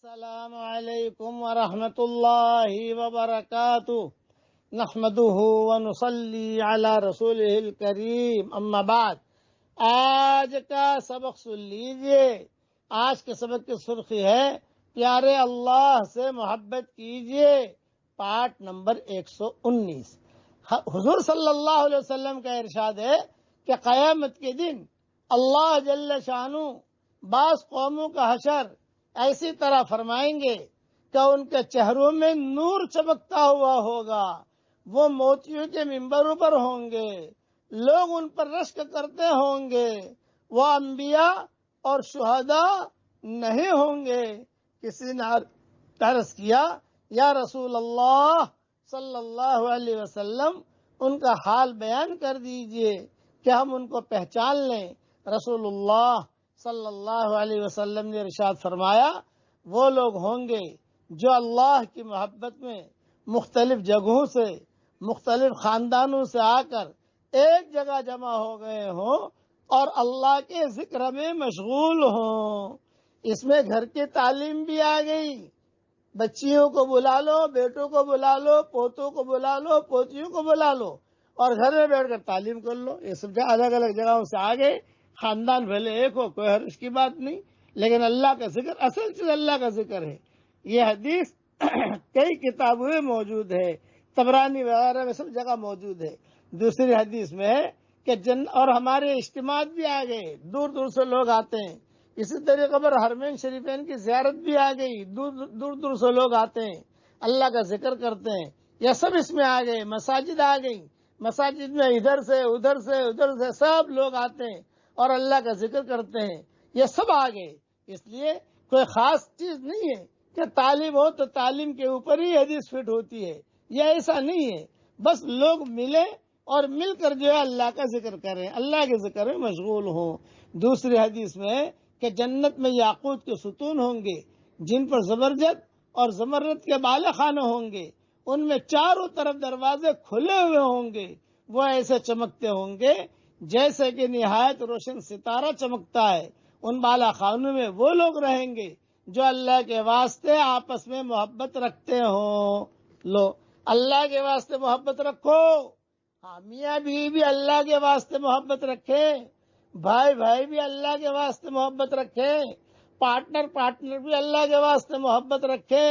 السلام علیکم ورحمۃ اللہ وبرکاتہ نحمده ونصلی علی رسولہ الکریم اما بعد۔ آج کا سبق سن لیجئے۔ آج کے سبق کی سرخی ہے پیارے اللہ سے محبت کیجئے، پارٹ نمبر 119۔ حضور صلی اللہ علیہ وسلم کا ارشاد ہے کہ قیامت کے دن اللہ جل شانہ بعض قوموں کا حشر ایسی طرح فرمائیں گے کہ ان کے چہروں میں نور چمکتا ہوا ہوگا، وہ موتیوں کے ممبروں پر ہوں گے، لوگ ان پر رشک کرتے ہوں گے، وہ انبیاء اور شہداء نہیں ہوں گے۔ کسی نے عرض کیا یا رسول اللہ صلی اللہ علیہ وسلم ان کا حال بیان کر دیجئے کہ ہم ان کو پہچان لیں۔ رسول اللہ صلی اللہ علیہ وسلم نے ارشاد فرمایا وہ لوگ ہوں گے جو اللہ کی محبت میں مختلف جگہوں سے، مختلف خاندانوں سے آ کر ایک جگہ جمع ہو گئے ہوں اور اللہ کے ذکر میں مشغول ہوں۔ اس میں گھر کی تعلیم بھی آ گئی، بچیوں کو بلا لو، بیٹوں کو بلا لو، پوتوں کو بلا لو، پوتیوں کو بلا لو اور گھر میں بیٹھ کر تعلیم کر لو۔ یہ سب الگ الگ جگہوں سے آ گئے، خاندان بھلے ایک ہو، کوئی حرج کی بات نہیں، لیکن اللہ کا ذکر اصل چیز اللہ کا ذکر ہے۔ یہ حدیث کئی کتابوں میں موجود ہے، طبرانی وغیرہ میں سب جگہ موجود ہے۔ دوسری حدیث میں ہے کہ اور ہمارے اجتماعات بھی آ گئے، دور دور سے لوگ آتے ہیں۔ اسی طریقے پر حرمین شریفین کی زیارت بھی آ گئی، دور دور سے لوگ آتے ہیں، اللہ کا ذکر کرتے ہیں۔ یہ سب اس میں آ گئے، مساجد آ گئی، مساجد میں ادھر سے ادھر سے سب لوگ آتے ہیں اور اللہ کا ذکر کرتے ہیں۔ یہ سب آ گئے، اس لیے کوئی خاص چیز نہیں ہے کہ تعلیم ہو تو تعلیم کے اوپر ہی حدیث فٹ ہوتی ہے، یہ ایسا نہیں ہے۔ بس لوگ ملیں اور مل کر جو ہے اللہ کا ذکر کریں، اللہ کے ذکر میں مشغول ہوں۔ دوسری حدیث میں کہ جنت میں یاقوت کے ستون ہوں گے جن پر زبرجد اور زمرد کے بالے خانے ہوں گے، ان میں چاروں طرف دروازے کھلے ہوئے ہوں گے، وہ ایسے چمکتے ہوں گے جیسے کہ نہایت روشن ستارہ چمکتا ہے۔ ان بالا خانوں میں وہ لوگ رہیں گے جو اللہ کے واسطے آپس میں محبت رکھتے ہوں۔ لو، اللہ کے واسطے محبت رکھو، میاں بیوی بھی اللہ کے واسطے محبت رکھے، بھائی بھی اللہ کے واسطے محبت رکھے، پارٹنر بھی اللہ کے واسطے محبت رکھے،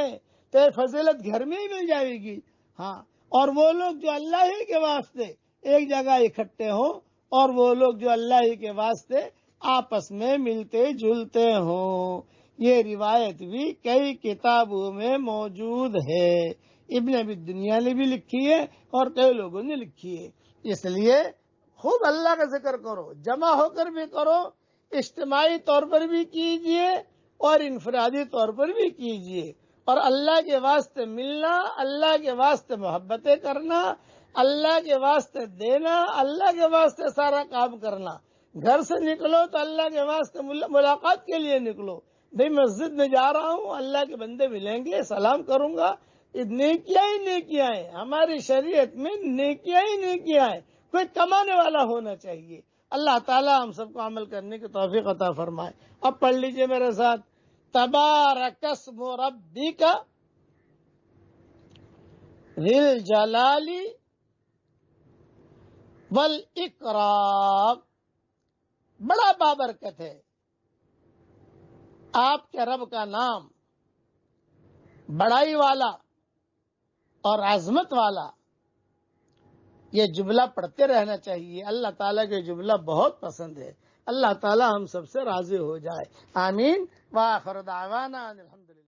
تو فضیلت گھر میں ہی مل جائے گی۔ ہاں، اور وہ لوگ جو اللہ ہی کے واسطے ایک جگہ اکٹھے ہوں اور وہ لوگ جو اللہ ہی کے واسطے آپس میں ملتے جلتے ہوں۔ یہ روایت بھی کئی کتابوں میں موجود ہے، ابن ابی دنیا نے بھی لکھی ہے اور کئی لوگوں نے لکھی ہے۔ اس لیے خوب اللہ کا ذکر کرو، جمع ہو کر بھی کرو، اجتماعی طور پر بھی کیجئے اور انفرادی طور پر بھی کیجئے، اور اللہ کے واسطے ملنا، اللہ کے واسطے محبتیں کرنا، اللہ کے واسطے دینا، اللہ کے واسطے سارا کام کرنا۔ گھر سے نکلو تو اللہ کے واسطے ملاقات کے لیے نکلو، بھئی مسجد میں جا رہا ہوں، اللہ کے بندے ملیں گے، سلام کروں گا۔ نیکیاں ہی نیکیاں ہیں، ہماری شریعت میں نیکیاں ہی نیکیاں ہیں، کوئی کمانے والا ہونا چاہیے۔ اللہ تعالیٰ ہم سب کو عمل کرنے کی توفیق عطا فرمائے۔ اب پڑھ لیجئے میرے ساتھ، تبارک اسم ربک ذی الجلال والاکرام۔ بڑا بابرکت ہے آپ کے رب کا نام، بڑائی والا اور عظمت والا۔ یہ جملہ پڑھتے رہنا چاہیے، اللہ تعالیٰ کے جملہ بہت پسند ہے۔ اللہ تعالیٰ ہم سب سے راضی ہو جائے، آمین۔ وآخر دعوانا الحمدللہ۔